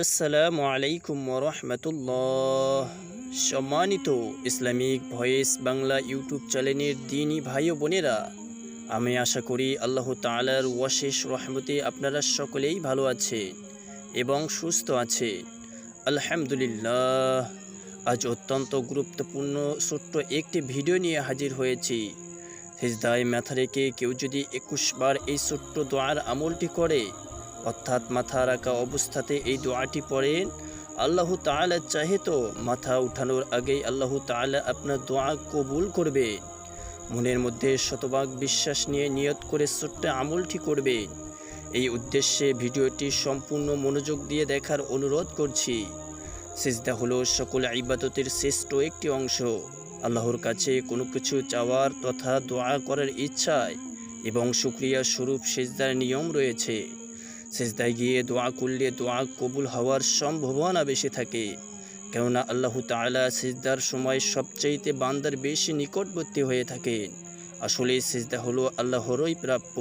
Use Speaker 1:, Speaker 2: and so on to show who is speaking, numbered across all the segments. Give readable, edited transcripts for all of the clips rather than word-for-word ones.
Speaker 1: আসসালামু আলাইকুম ওরহমতুল্লাহ। সম্মানিত ইসলামিক ভয়েস বাংলা ইউটিউব চ্যানেলের দিনী ভাই ও বোনেরা, আমি আশা করি আল্লাহ তাআলার অশেষ রহমতে আপনারা সকলেই ভালো আছেন এবং সুস্থ আছেন। আলহামদুলিল্লাহ। আজ অত্যন্ত গুরুত্বপূর্ণ ছোট্ট একটি ভিডিও নিয়ে হাজির হয়েছি। সিজদায় মাথা রেখে কেউ যদি 21 বার এই ছোট্ট দোয়ার আমলটি করে, অর্থাৎ মাথা রাখা অবস্থাতে এই দোয়াটি পড়েন, আল্লাহ তাআলা চাহে তো মাথা উঠানোর আগেই আল্লাহ তাআলা আপনার দোয়া কবুল করবে। মনের মধ্যে শতভাগ বিশ্বাস নিয়ে নিয়ত করে ছোট্ট আমলটি করবেন। এই উদ্দেশ্যে ভিডিওটি সম্পূর্ণ মনোযোগ দিয়ে দেখার অনুরোধ করছি। সিজদা হলো সকল ইবাদতের শ্রেষ্ঠ একটি অংশ। আল্লাহর কাছে কোনো কিছু চাওয়ার তথা দোয়া করার ইচ্ছায় এবং শুকরিয়া স্বরূপ সিজদার নিয়ম রয়েছে। সিজদায় গিয়ে দোয়া করলে দোয়া কবুল হওয়ার সম্ভাবনা বেশি থাকে, কেননা আল্লাহ তাআলা সিজদার সময় সবচাইতে বান্দার বেশি নিকটবর্তী হয়ে থাকেন। আসলে সিজদা হলো আল্লাহরই প্রাপ্য।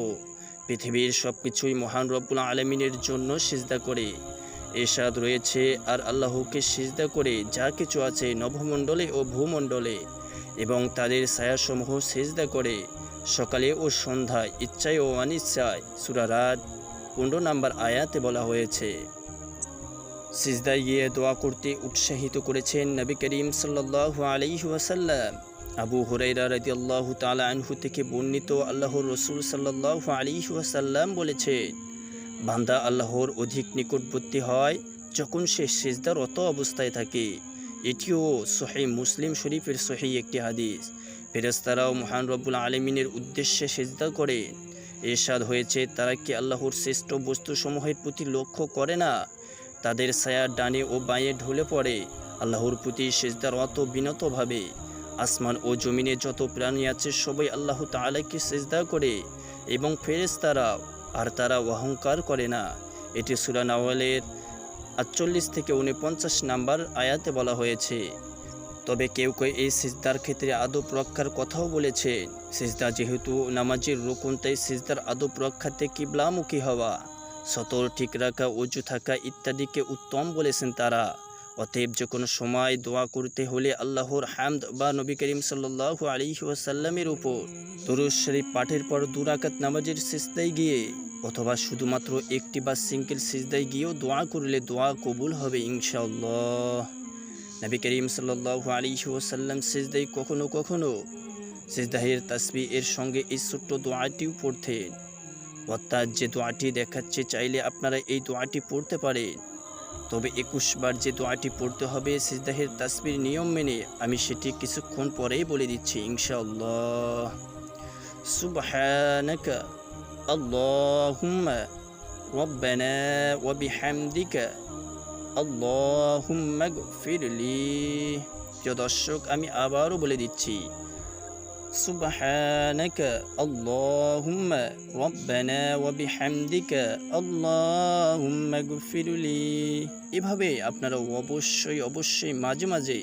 Speaker 1: পৃথিবীর সব কিছুই মহান রব্বুল আলামিনের জন্য সিজদা করে। এরশাদ রয়েছে, আর আল্লাহকে সিজদা করে যা কিছু আছে নভমণ্ডলে ও ভূমণ্ডলে এবং তাদের ছায়াসমূহ সিজদা করে সকালে ও সন্ধ্যায়, ইচ্ছায় ও অনিচ্ছায়। সূরা রাদ 15 নম্বর আয়াতে বলা হয়েছে। সিজদায় গিয়ে দোয়া করতে উৎসাহিত করেছেন নবী করিম সাল্লাল্লাহু আলাইহি ওয়াসাল্লাম। আবু হুরায়রা রাদিয়াল্লাহু তাআলা আনহু থেকে বর্ণিত, আল্লাহর রাসূল সাল্লাল্লাহু আলাইহি ওয়াসাল্লাম বলেছেন, বান্দা আল্লাহর অধিক নিকটবর্তী হয় যখন সে সিজদারত অবস্থায় থাকে। এটিও সহিহ মুসলিম শরীফের সহিহ একটি হাদিস। ফেরেশতারাও মহান রব্বুল আলামিনের উদ্দেশ্যে সিজদা করে। এরশাদ হয়েছে, তারা কি আল্লাহর শ্রেষ্ঠ বস্তুসমূহের প্রতি লক্ষ্য করে না? তাদের ছায়া ডানে ও বাঁয়ে ঢলে পড়ে আল্লাহর প্রতি সিজদারত বিনতভাবে। আসমান ও জমিনে যত প্রাণী আছে সবাই আল্লাহ তাআলাকে সিজদা করে এবং ফেরেশতারাও, আর তারা অহংকার করে না। এটি সূরা নাওয়ালের 48 থেকে 49 নম্বর আয়াতে বলা হয়েছে। তবে কেউ কেউ এই সিজদার ক্ষেত্রে আদব রক্ষার কথাও বলেছেন। সিজদা যেহেতু নামাজের রুকুন, তাই সিজদার আদব রক্ষাতে কিবলামুখী হওয়া, সতর ঠিক রাখা, ওযু থাকা ইত্যাদিকে উত্তম বলেছেন তারা। অতএব যে কোনো সময় দোয়া করতে হলে আল্লাহর হামদ বা নবী করিম সাল্লাল্লাহু আলাইহি ওয়াসাল্লামের উপর দরুদ শরীফ পাঠের পর 2 রাকাত নামাজের সিজদায় গিয়ে অথবা শুধুমাত্র একটি বা সিঙ্গেল সিজদায় গিয়েও দোয়া করলে দোয়া কবুল হবে ইনশাআল্লাহ। নবী করিম সাল্লাল্লাহু আলাইহি ওয়াসাল্লাম সিজদায় কখনো কখনো সিজদাহের তাসবিহ এর সঙ্গে এই ছোট্ট দোয়াটিও পড়তেন। অর্থাৎ যে দোয়াটি দেখাচ্ছে, চাইলে আপনারা এই দোয়াটি পড়তে পারেন। তবে 21 বার যে দোয়াটি পড়তে হবে সিজদাহের তাসবিহর নিয়ম মেনে, আমি সেটি কিছুক্ষণ পরেই বলে দিচ্ছি ইনশাআল্লাহ। সুবহানাকা আল্লাহুম্মা রব্বানা ওয়া বিহামদিকা আল্লাহুম্মা গফিরলি। প্রিয় দর্শক, আমি আবারও বলে দিচ্ছি, সুবহানাকা আল্লাহুম্মা রব্বানা ওয়া বিহামদিকা আল্লাহুম্মা গফিরলি। এভাবে আপনারা অবশ্যই মাঝে মাঝে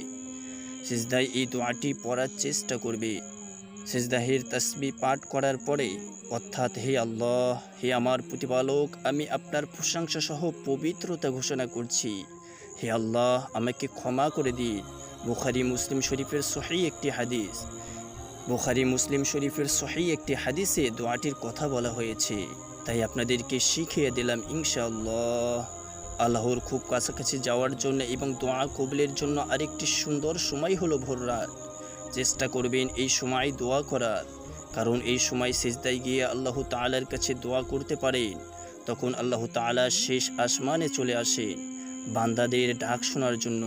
Speaker 1: সিজদায় এই দোয়াটি পড়ার চেষ্টা করবে। সিজদাহের তাসবিহ পাঠ করার পরে, অর্থাৎ হে আল্লাহ, হে আমার প্রতিপালক, আমি আপনার প্রশংসা সহ পবিত্রতা ঘোষণা করছি। হে আল্লাহ, আমাকে ক্ষমা করে দিন। বুখারী মুসলিম শরীফের সহিহ একটি হাদিস। বুখারী মুসলিম শরীফের সহিহ একটি হাদিসে দোয়াটির কথা বলা হয়েছে, তাই আপনাদেরকে শিখিয়ে দিলাম ইনশাআল্লাহ। আল্লাহর খুব কাছাকাছি যাওয়ার জন্য এবং দোয়া কবুলের জন্য আরেকটি সুন্দর সময় হলো ভোর রাত। চেষ্টা করবেন এই সময় দোয়া করার, কারণ এই সময় সিজদায় গিয়ে আল্লাহ তাআলার কাছে দোয়া করতে পারেন। তখন আল্লাহ তাআলা শেষ আসমানে চলে আসেন বান্দাদের ডাক শোনার জন্য,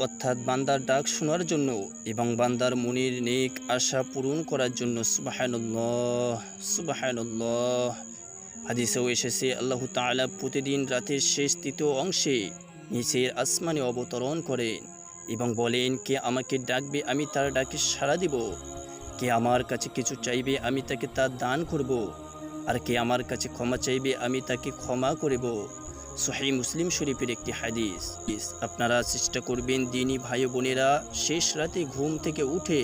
Speaker 1: অর্থাৎ বান্দার ডাক শোনার জন্য এবং বান্দার মনের নেক আশা পূরণ করার জন্য। সুবহানাল্লাহ, সুবহানাল্লাহ। হাদিসেও এসেছে, আল্লাহ তাআলা প্রতিদিন রাতের শেষ তৃতীয় অংশে নিচের আসমানে অবতরণ করেন এবং বলেন, কে আমাকে ডাকবে আমি তার ডাকে সাড়া দিব, কে আমার কাছে কিছু চাইবে আমি তাকে তা দান করব, আর কে আমার কাছে ক্ষমা চাইবে আমি তাকে ক্ষমা করব। সহিহ মুসলিম শরীফের একটি হাদিস। আপনারা চেষ্টা করবেন দিনী ভাই বোনেরা শেষ রাতে ঘুম থেকে উঠে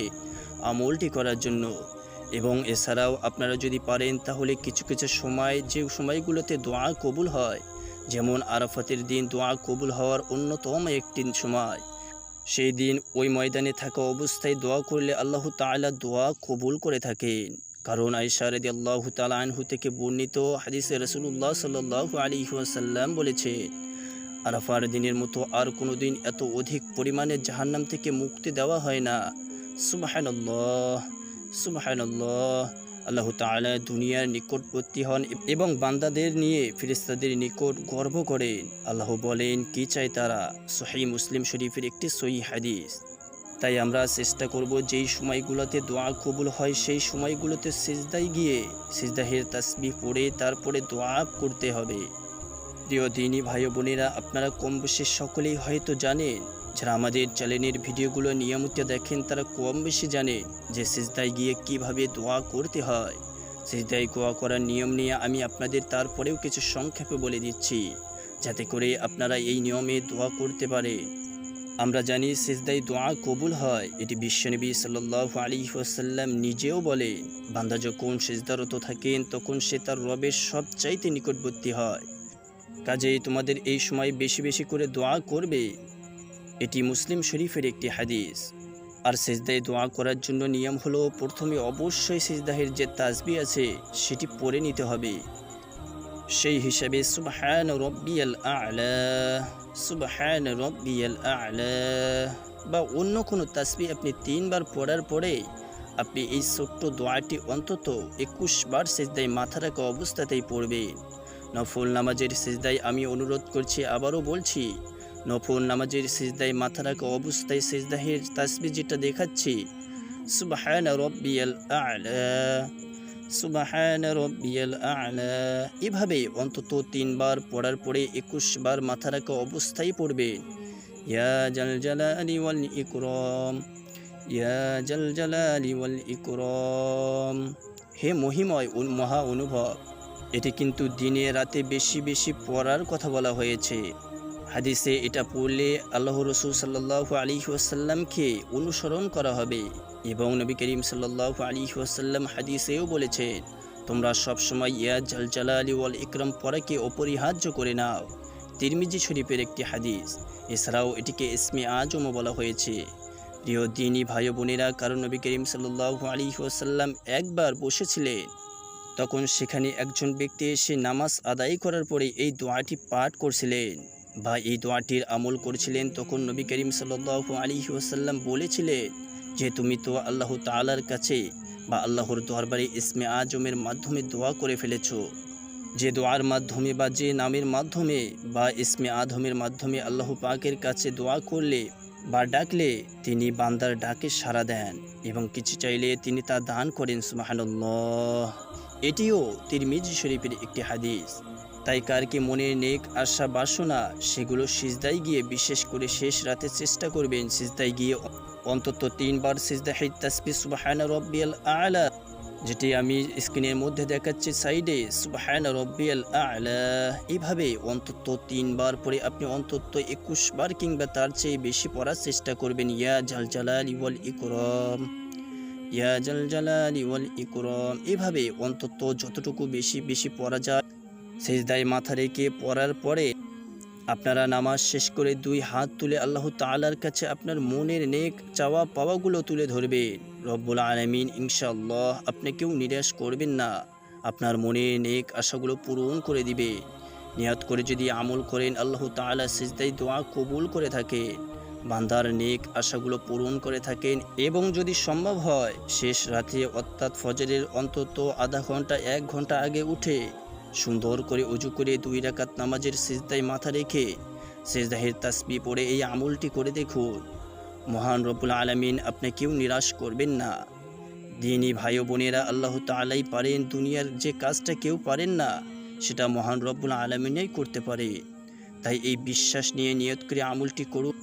Speaker 1: আমলটি করার জন্য। এবং এছাড়াও আপনারা যদি পারেন তাহলে কিছু কিছু সময়, যে সময়গুলোতে দোয়া কবুল হয়, যেমন আরাফাতের দিন দোয়া কবুল হওয়ার অন্যতম একটি সময়। সেই দিন ওই ময়দানে থাকা অবস্থায় দোয়া করলে আল্লাহ তাআলা দোয়া কবুল করে থাকেন। কারণ আয়েশা রাদিয়াল্লাহু তাআলা আনহু থেকে বর্ণিত হাদিসে রাসূলুল্লাহ সাল্লাল্লাহু আলাইহি ওয়াসাল্লাম বলেছেন, আরাফার দিনের মতো আর কোনো দিন এত অধিক পরিমাণে জাহান্নাম থেকে মুক্তি দেওয়া হয় না। সুবহানাল্লাহ, সুবহানাল্লাহ। আল্লাহ তাআলা দুনিয়ার নিকটবর্তী হন এবং বান্দাদের নিয়ে ফেরেশতাদের নিকট গর্ব করেন। আল্লাহ বলেন, কি চায় তারা? সহিহ মুসলিম শরীফের একটি সহিহ হাদিস। তাই আমরা চেষ্টা করব যেই সময়গুলোতে দোয়া কবুল হয় সেই সময়গুলোতে সিজদায় গিয়ে সিজদাহের তাসবিহ পড়ে তারপরে দোয়া করতে হবে। প্রিয় দিনী ভাই বোনেরা, আপনারা কম বেশি সকলেই হয়তো জানেন, যারা আমাদের চ্যানেলের ভিডিওগুলো নিয়মিত দেখেন তারা কম বেশি জানেন যে সিজদায় গিয়ে কিভাবে দোয়া করতে হয়। সিজদায় দোয়া করার নিয়ম নিয়ে আমি আপনাদের তারপরেও কিছু সংক্ষেপে বলে দিচ্ছি, যাতে করে আপনারা এই নিয়মে দোয়া করতে পারেন। আমরা জানি সিজদায় দোয়া কবুল হয়, এটি বিশ্বনবী সাল্লাল্লাহু আলাইহি ওয়াসাল্লাম নিজেও বলেন। বান্দা যখন সিজদারত থাকেন তখন সে তার রবের সবচাইতে নিকটবর্তী হয়। কাজেই তোমাদের এই সময় বেশি বেশি করে দোয়া করবে। এটি মুসলিম শরীফের একটি হাদিস। আর সিজদায় দোয়া করার জন্য নিয়ম হলো, প্রথমে অবশ্যই সিজদাহের যে তাসবিহ আছে সেটি পড়ে নিতে হবে। সেই হিসাবে সুবহান রব্বিয়াল আ'লা, সুবহান রব্বিয়াল আ'লা বা অন্য কোনো তাসবিহ আপনি 3 বার পড়ার পরে আপনি এই ছোট্ট দোয়াটি অন্তত 21 বার সিজদায় মাথা রাখা অবস্থাতেই পড়বেন। নফল নামাজের সিজদায় আমি অনুরোধ করছি, আবারও বলছি, নফল নামাজের সিজদায় মাথা রাখা অবস্থায় সিজদাহের তাসবিহ যেটা দেখাচ্ছি, সুবহান রব্বিয়াল আ'লা, সুবহান রব্বিয়াল আ'লা, এভাবে অন্তত 3 বার পড়ার পরে 21 বার মাথা রাখা অবস্থায় পড়বেন। ইয়া জাল জালালি ওয়াল ইকরাম, ইয়া জাল জালালি ওয়াল ইকরাম। হে মহিময় মহা অনুভব। এটি কিন্তু দিনে রাতে বেশি বেশি পড়ার কথা বলা হয়েছে। হাদিসে এটা পড়লে আল্লাহ রাসূল সাল্লাল্লাহু আলাইহি ওয়াসাল্লামকে অনুসরণ করা হবে এবং নবী করিম সাল্লাল্লাহু আলাইহি ওয়াসাল্লাম হাদিসেও বলেছেন, তোমরা সবসময় ইয়া জাল জালালি ওয়াল ইকরাম পড়াকে অপরিহার্য করে নাও। তিরমিজি শরীফের একটি হাদিস। এছাড়াও এটিকে ইসমে আজমও বলা হয়েছে। প্রিয় দিনী ভাই বোনেরা, কারণ নবী করিম সাল্লাল্লাহু আলাইহি ওয়াসাল্লাম একবার বসেছিলেন, তখন সেখানে একজন ব্যক্তি এসে নামাজ আদায় করার পরে এই দোয়াটি পাঠ করছিলেন বা এই দোয়াটির আমল করছিলেন। তখন নবী করিম সাল্লাল্লাহু আলাইহি ওয়াসাল্লাম বলেছিলেন যে তুমি তো আল্লাহ তাআলার কাছে বা আল্লাহর দরবারে ইসমে আজমের মাধ্যমে দোয়া করে ফেলেছো। যে দোয়ার মাধ্যমে বা যে নামের মাধ্যমে বা ইসমে আজমের মাধ্যমে আল্লাহ পাকের কাছে দোয়া করলে বা ডাকলে তিনি বান্দার ডাকে সাড়া দেন এবং কিছু চাইলে তিনি তা দান করেন। সুবহানাল্লাহ। এটিও তিরমিজি শরীফের একটি হাদিস। তাই কার কি মনের নেক আশা বাসনা সেগুলো সিজদায় গিয়ে, বিশেষ করে শেষ রাতে চেষ্টা করবেন সিজদায় গিয়ে অন্তত 3 বার সিজদাহের তাসবিহ সুবহান রব্বিয়াল আ'লা, যেটি আমি স্ক্রিনের মধ্যে দেখাচ্ছি সাইডে, সুবহান রব্বিয়াল আ'লা, এভাবে অন্তত 3 বার পরে আপনি অন্তত 21 বার কিংবা তার চেয়ে বেশি পড়ার চেষ্টা করবেন। ইয়া জাল জালালি ওয়াল ইকরাম, ইয়া জাল জালালি ওয়াল ইকরাম, এভাবে অন্তত যতটুকু বেশি বেশি পড়া যায় সিজদায় মাথা রেখে পড়ার পরে আপনারা নামাজ শেষ করে 2 হাত তুলে আল্লাহ তাআলার কাছে আপনার মনের নেক চাওয়া পাওয়াগুলো তুলে ধরবেন। রব্বুল আলামিন ইনশাআল্লাহ আপনাকেও নিরাশ করবেন না, আপনার মনের নেক আশাগুলো পূরণ করে দিবে। নিয়ত করে যদি আমল করেন আল্লাহ তাআলা সিজদায় দোয়া কবুল করে থাকে, বান্দার নেক আশাগুলো পূরণ করে থাকেন। এবং যদি সম্ভব হয় শেষ রাতে অর্থাৎ ফজরের অন্তত আধা ঘন্টা 1 ঘন্টা আগে উঠে সুন্দর করে ওযু করে 2 রাকাত নামাজের সিজদায় মাথা রেখে সিজদাহের তাসবিহ পড়ে এই আমলটি করে দেখুন। মহান রব্বুল আলামিন আপনাকেও নিরাশ করবেন না। দিনী ভাই বোনেরা, আল্লাহ তাআলাই পারেন, দুনিয়ার যে কাজটা কেউ পারেন না সেটা মহান রব্বুল আলামিনই করতে পারে। তাই এই বিশ্বাস নিয়ে নিয়ত করে আমলটি করুন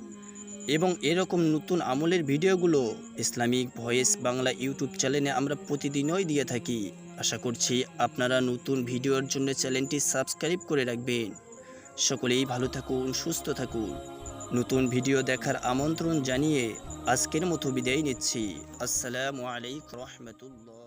Speaker 1: এবং এরকম নতুন আমলের ভিডিওগুলো ইসলামিক ভয়েস বাংলা ইউটিউব চ্যানেলে আমরা প্রতিদিনই দিয়ে থাকি। আশা করছি আপনারা নতুন ভিডিওর জন্য চ্যানেলটি সাবস্ক্রাইব করে রাখবেন। সকলেই ভালো থাকুন, সুস্থ থাকুন। নতুন ভিডিও দেখার আমন্ত্রণ জানিয়ে আজকের মতো বিদায় নিচ্ছি। আসসালামু আলাইকুম ওয়া রাহমাতুল্লাহ।